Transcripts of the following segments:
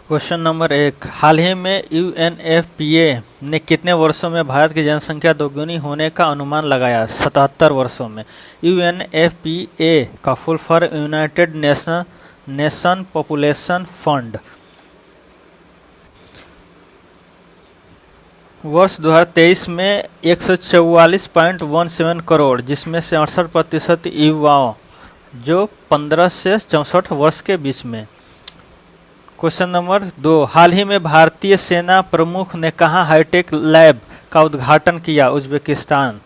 Question number 1। हाल ही में UNFPA ने कितने वर्षों में भारत की जनसंख्या दोगुनी होने का अनुमान लगाया? 77 वर्षों में। यूएनएफपीए का full form United nation population fund. वर्ष 2023 में 144.17 करोड़, जिसमें से 68% युवाओं जो 15 से 64 वर्ष के बीच में। Question number 2। हाल ही में भारतीय सेना प्रमुख ने कहाँ हाईटेक लैब का उद्घाटन किया? उज्बेकिस्तान।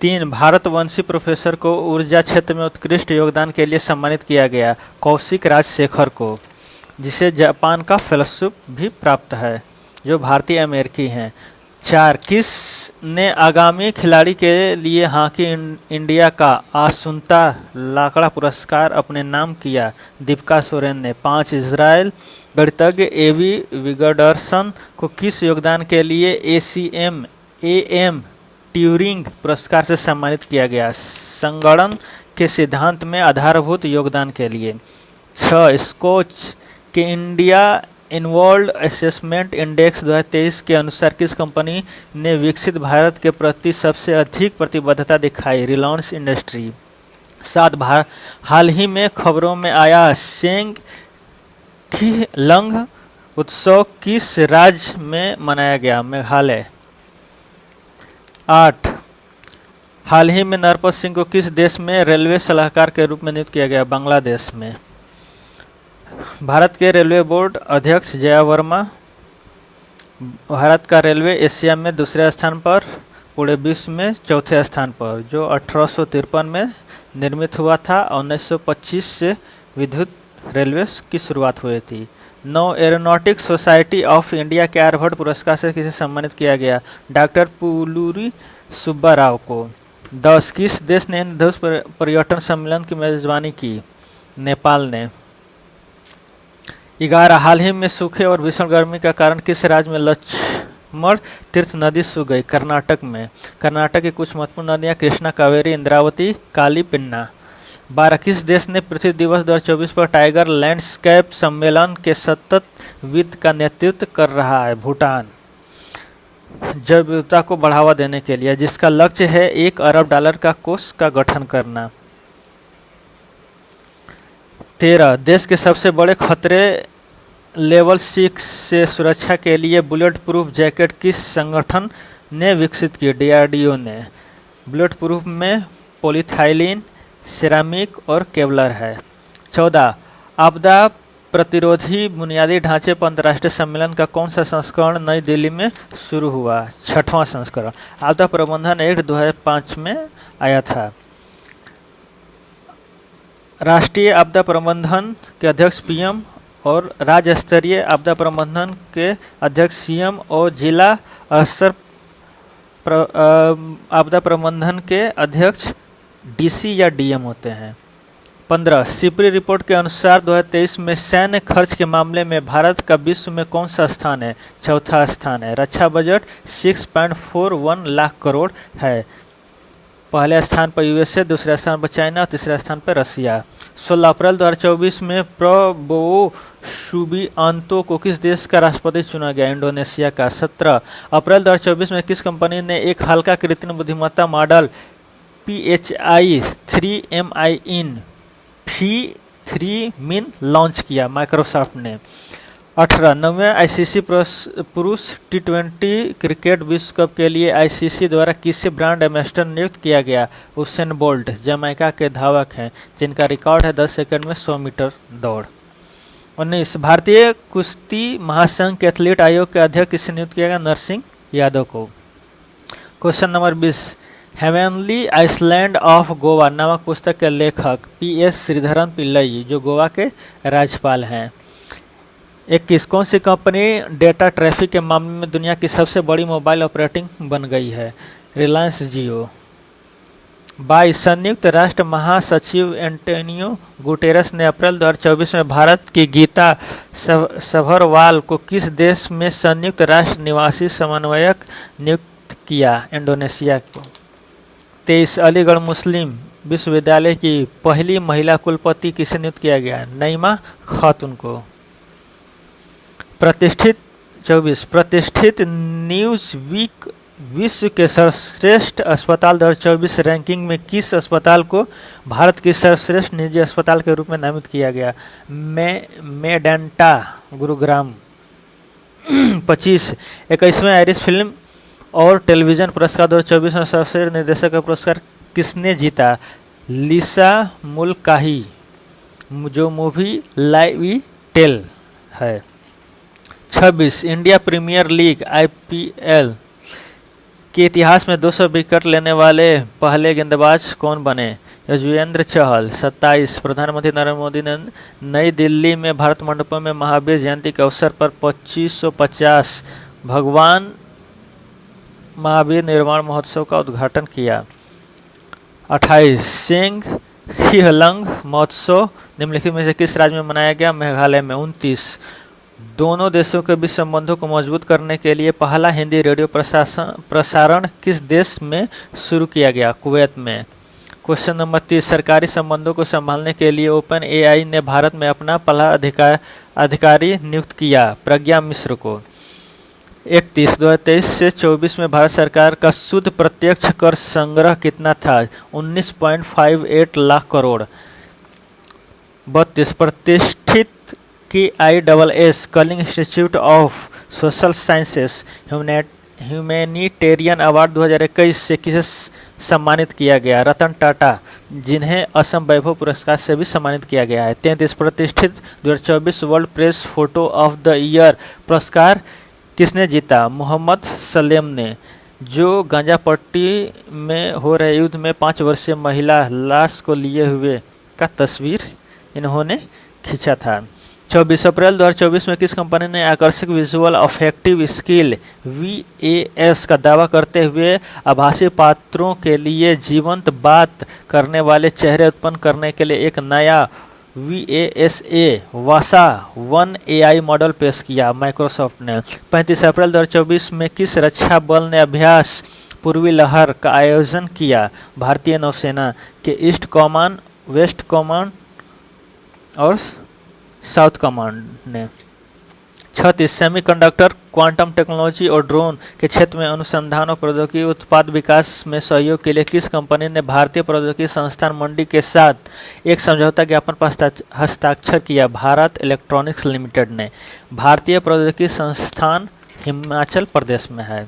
3। भारतवंशी प्रोफेसर को ऊर्जा क्षेत्र में उत्कृष्ट योगदान के लिए सम्मानित किया गया। कौशिक राजशेखर को, जिसे जापान का फेलोशिप भी प्राप्त है, जो भारतीय अमेरिकी हैं। 4। किस ने आगामी खिलाड़ी के लिए हॉकी इंडिया का आसुंता लाकड़ा पुरस्कार अपने नाम किया? दीपिका सोरेन ने। 5। इजराइल गणितज्ञ एवी विगडर्सन को किस योगदान के लिए एम ट्यूरिंग पुरस्कार से सम्मानित किया गया? संगणन के सिद्धांत में आधारभूत योगदान के लिए। 6। स्कोच के इंडिया इन्वॉल्व असेसमेंट इंडेक्स 2023 के अनुसार किस कंपनी ने विकसित भारत के प्रति सबसे अधिक प्रतिबद्धता दिखाई? रिलायंस इंडस्ट्री। 7। हाल ही में खबरों में आया सेंग लंग उत्सव किस राज्य में मनाया गया? मेघालय। 8। हाल ही में नरपत सिंह को किस देश में रेलवे सलाहकार के रूप में नियुक्त किया गया? बांग्लादेश में। भारत के रेलवे बोर्ड अध्यक्ष जया वर्मा। भारत का रेलवे एशिया में दूसरे स्थान पर, पूरे विश्व में चौथे स्थान पर, जो 1853 में निर्मित हुआ था। 1925 से विद्युत रेलवे की शुरुआत हुई थी। 9। एरोनॉटिक्स सोसाइटी ऑफ इंडिया के आर्यभट्ट पुरस्कार से किसे सम्मानित किया गया? डॉक्टर पुलूरी सुब्बा राव को। 10। किस देश ने इंद्रधनुष पर्यटन सम्मेलन की मेजबानी की? नेपाल ने। 11। हाल ही में सूखे और भीषण गर्मी का कारण किस राज्य में लक्ष्मण तीर्थ नदी सूख गई? कर्नाटक में। कर्नाटक की कुछ महत्वपूर्ण नदियां कृष्णा, कावेरी, इंद्रावती, काली, पिन्ना। 12। किस देश ने पृथ्वी दिवस 2024 पर टाइगर लैंडस्केप सम्मेलन के सतत वित्त का नेतृत्व कर रहा है? भूटान। जैव विविधता को बढ़ावा देने के लिए, जिसका लक्ष्य है $1 अरब का कोष का गठन करना। 13। देश के सबसे बड़े खतरे लेवल 6 से सुरक्षा के लिए बुलेट प्रूफ जैकेट किस संगठन ने विकसित की? DRDO ने। बुलेट प्रूफ में पॉलीथाइलिन, सिरामिक और केवलर है। 14। आपदा प्रतिरोधी बुनियादी ढांचे पर अंतर्राष्ट्रीय सम्मेलन का कौन सा संस्करण नई दिल्ली में शुरू हुआ? 6वां संस्करण। आपदा प्रबंधन एक्ट 2005 में आया था। राष्ट्रीय आपदा प्रबंधन के अध्यक्ष PM और राज्य स्तरीय आपदा प्रबंधन के अध्यक्ष CM और जिला स्तर आपदा प्रबंधन के अध्यक्ष DC या DM होते हैं। 15। सिपरी रिपोर्ट के अनुसार 2023 में सैन्य खर्च के मामले में भारत का विश्व में कौन सा स्थान है? 4था स्थान है। रक्षा बजट 6.41 लाख करोड़ है। पहले स्थान पर USA, दूसरे स्थान पर चाइना और तीसरे स्थान पर रसिया। 16 अप्रैल 2024 में प्रबोवो सुबिआंतो को किस देश का राष्ट्रपति चुना गया? इंडोनेशिया का। 17 अप्रैल 2024 में किस कंपनी ने एक हल्का कृत्रिम बुद्धिमत्ता मॉडल PHI 3 मिन लॉन्च किया? माइक्रोसॉफ्ट ने। 18 9वें ICC पुरुष T20 क्रिकेट विश्व कप के लिए ICC द्वारा किसे ब्रांड एम्बेसडर नियुक्त किया गया? उसेन बोल्ट जमैका के धावक हैं, जिनका रिकॉर्ड है 10 सेकंड में 100 मीटर दौड़। 19 भारतीय कुश्ती महासंघ के एथलीट आयोग के अध्यक्ष किसे नियुक्त किया गया? नरसिंह यादव को। Question number 20। Heavenly island of Goa नामक पुस्तक के लेखक PS श्रीधरन पिल्लई, जो गोवा के राज्यपाल हैं। 21 कौन सी कंपनी डेटा ट्रैफिक के मामले में दुनिया की सबसे बड़ी मोबाइल ऑपरेटिंग बन गई है? रिलायंस जियो। 22 संयुक्त राष्ट्र महासचिव एंटोनियो गुटेरस ने अप्रैल 2024 में भारत की गीता सभरवाल को किस देश में संयुक्त राष्ट्र निवासी समन्वयक नियुक्त किया? इंडोनेशिया को। 23 अलीगढ़ मुस्लिम विश्वविद्यालय की पहली महिला कुलपति किसे नियुक्त किया गया? नईमा खातून को। प्रतिष्ठित 24 प्रतिष्ठित न्यूज वीक विश्व के सर्वश्रेष्ठ अस्पताल 2024 रैंकिंग में किस अस्पताल को भारत की सर्वश्रेष्ठ निजी अस्पताल के रूप में नामित किया गया? मेडेंटा गुरुग्राम। 25 21वें आयरिश फिल्म और टेलीविजन पुरस्कार 2024 में सर्वश्रेष्ठ निर्देशक का पुरस्कार किसने जीता? लिसा मुलकाही, जो मूवी लाइव टेल है। 26 इंडिया प्रीमियर लीग IPL के इतिहास में 200 विकेट लेने वाले पहले गेंदबाज कौन बने? युजवेंद्र चहल। 27 प्रधानमंत्री नरेंद्र मोदी ने नई दिल्ली में भारत मंडपम में महावीर जयंती के अवसर पर 2550 भगवान महावीर निर्माण महोत्सव का उद्घाटन किया। 28 सेंग खिहलंग महोत्सव निम्नलिखित में से किस राज्य में मनाया गया? मेघालय में। 29 दोनों देशों के बीच संबंधों को मजबूत करने के लिए पहला हिंदी रेडियो प्रसारण किस देश में शुरू किया गया? कुवैत में। क्वेश्चन नंबर 30 सरकारी संबंधों को संभालने के लिए ओपन AI ने भारत में अपना पहला अधिकारी नियुक्त किया, प्रज्ञा मिश्र को। 31 2023 से 24 में भारत सरकार का शुद्ध प्रत्यक्ष कर संग्रह कितना था? 19.58 लाख करोड़। 32 प्रतिष्ठित KISS Kalinga institute of social sciences humanitarian award 2021 से किसे सम्मानित किया गया? रतन टाटा, जिन्हें असम वैभव पुरस्कार से भी सम्मानित किया गया है। 33 प्रतिष्ठित 2024 world press photo of the year पुरस्कार किसने जीता? मोहम्मद सलेम ने, जो गांजापट्टी में हो रहे युद्ध में 5 वर्षीय महिला लाश को लिए हुए का तस्वीर इन्होंने खींचा था। 24 अप्रैल 2024 में किस कंपनी ने आकर्षक विजुअल अफेक्टिव स्किल VAS का दावा करते हुए आभासी पात्रों के लिए जीवंत बात करने वाले चेहरे उत्पन्न करने के लिए एक नया VASA वासा 1 AI मॉडल पेश किया? माइक्रोसॉफ्ट ने। 35 अप्रैल 2024 में किस रक्षा बल ने अभ्यास पूर्वी लहर का आयोजन किया? भारतीय नौसेना के ईस्ट कमांड, वेस्ट कमांड और साउथ कमांड ने। 36 सेमीकंडक्टर, क्वांटम टेक्नोलॉजी और ड्रोन के क्षेत्र में अनुसंधान और प्रौद्योगिकी उत्पाद विकास में सहयोग के लिए किस कंपनी ने भारतीय प्रौद्योगिकी संस्थान मंडी के साथ एक समझौता ज्ञापन पर हस्ताक्षर किया? भारत इलेक्ट्रॉनिक्स लिमिटेड ने। भारतीय प्रौद्योगिकी संस्थान हिमाचल प्रदेश में है।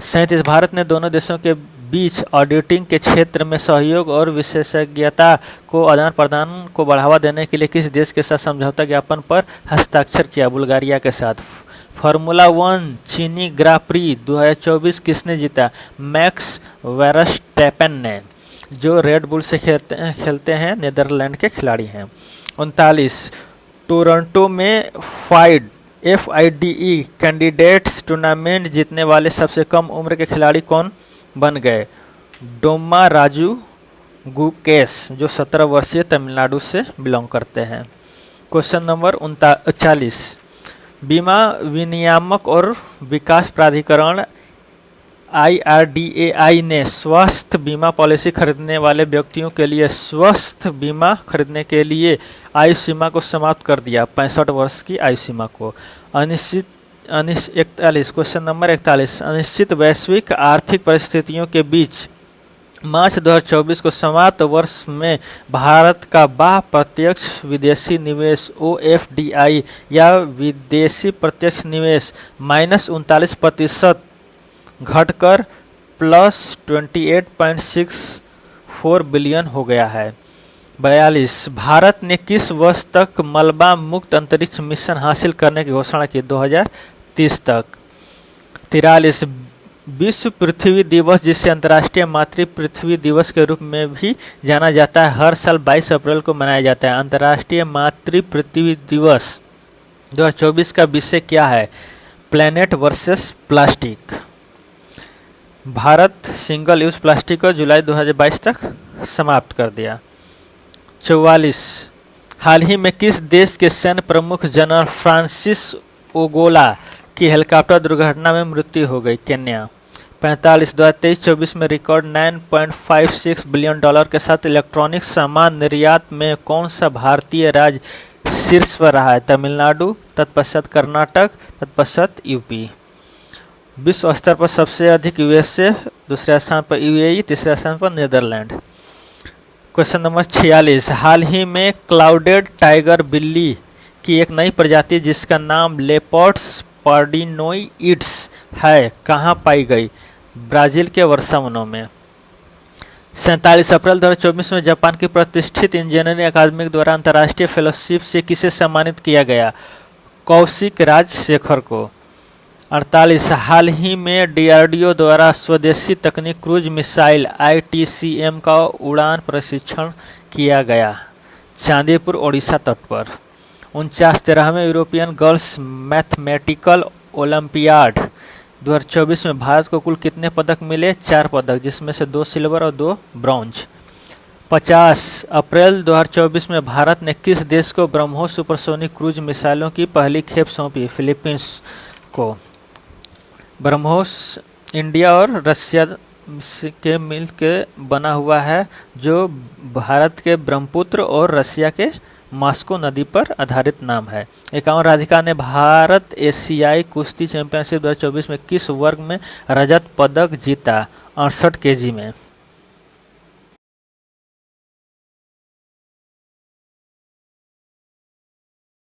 37 भारत ने दोनों देशों के बीच ऑडिटिंग के क्षेत्र में सहयोग और विशेषज्ञता को आदान प्रदान को बढ़ावा देने के लिए किस देश के साथ समझौता ज्ञापन पर हस्ताक्षर किया? बुल्गारिया के साथ। फार्मूला 1 चीनी ग्रां प्री 2024 किसने जीता? मैक्स वेरस्टैपेन ने, जो रेड बुल से खेलते हैं, नीदरलैंड के खिलाड़ी हैं। 39 टोरंटो में FIDE कैंडिडेट्स टूर्नामेंट जीतने वाले सबसे कम उम्र के खिलाड़ी कौन बन गए? डोमा राजू गुकेश, जो 17 वर्षीय तमिलनाडु से बिलोंग करते हैं। क्वेश्चन नंबर 39 बीमा विनियामक और विकास प्राधिकरण IRDAI ने स्वास्थ्य बीमा पॉलिसी खरीदने वाले व्यक्तियों के लिए स्वास्थ्य बीमा खरीदने के लिए आयु सीमा को समाप्त कर दिया, 65 वर्ष की आयु सीमा को। 41 क्वेश्चन नंबर 41 अनिश्चित वैश्विक आर्थिक परिस्थितियों के बीच मार्च 2024 को समाप्त वर्ष में भारत का बाह्य प्रत्यक्ष विदेशी निवेश OFDI या विदेशी प्रत्यक्ष निवेश -39% घटकर +28.64 बिलियन हो गया है। 42 भारत ने किस वर्ष तक मलबा मुक्त अंतरिक्ष मिशन हासिल करने की घोषणा की? 2030 तक। 43 विश्व पृथ्वी दिवस, जिसे अंतर्राष्ट्रीय मातृ पृथ्वी दिवस के रूप में भी जाना जाता है, हर साल 22 अप्रैल को मनाया जाता है। अंतर्राष्ट्रीय मातृ पृथ्वी दिवस 2024 का विषय क्या है? Planet versus plastic. Bharat single use plastic को जुलाई 2022 तक समाप्त कर दिया। 44 हाल ही में किस देश के सैन्य प्रमुख जनरल फ्रांसिस ओगोला की हेलीकॉप्टर दुर्घटना में मृत्यु हो गई? केन्या। 45 2023-24 में रिकॉर्ड $9.56 बिलियन के साथ इलेक्ट्रॉनिक सामान निर्यात में कौन सा भारतीय राज्य शीर्ष पर रहा है तमिलनाडु, तत्पश्चात कर्नाटक, तत्पश्चात यूपी। विश्व स्तर पर सबसे अधिक यूएसए, दूसरे स्थान पर यूएई, तीसरे स्थान पर नीदरलैंड। क्वेश्चन नंबर 46, हाल ही में क्लाउडेड टाइगर बिल्ली की एक नई प्रजाति जिसका नाम लेपर्ड्स पार्डिनोइड्स है कहाँ पाई गई? ब्राजील के वर्षा वनों में। 47 अप्रैल 2024 में जापान की प्रतिष्ठित इंजीनियरिंग अकादमी द्वारा अंतर्राष्ट्रीय फेलोशिप से किसे सम्मानित किया गया? कौशिक राजशेखर को। 48 हाल ही में डीआरडीओ द्वारा स्वदेशी तकनीक क्रूज मिसाइल ITCM का उड़ान प्रशिक्षण किया गया चांदीपुर ओडिशा तट पर। 49 13वें यूरोपियन गर्ल्स मैथमेटिकल ओलंपियाड 2024 में भारत को कुल कितने पदक मिले? 4 पदक, जिसमें से 2 सिल्वर और 2 ब्रॉन्ज। 50 अप्रैल 2024 में भारत ने किस देश को ब्रह्मोस सुपरसोनिक क्रूज मिसाइलों की पहली खेप सौंपी? फिलीपींस को। ब्रह्मोस इंडिया और रशिया के मिल के बना हुआ है जो भारत के ब्रह्मपुत्र और रशिया के मॉस्को नदी पर आधारित नाम है। 51 राधिका ने भारत एशियाई कुश्ती चैंपियनशिप 2024 में किस वर्ग में रजत पदक जीता? 68 kg में।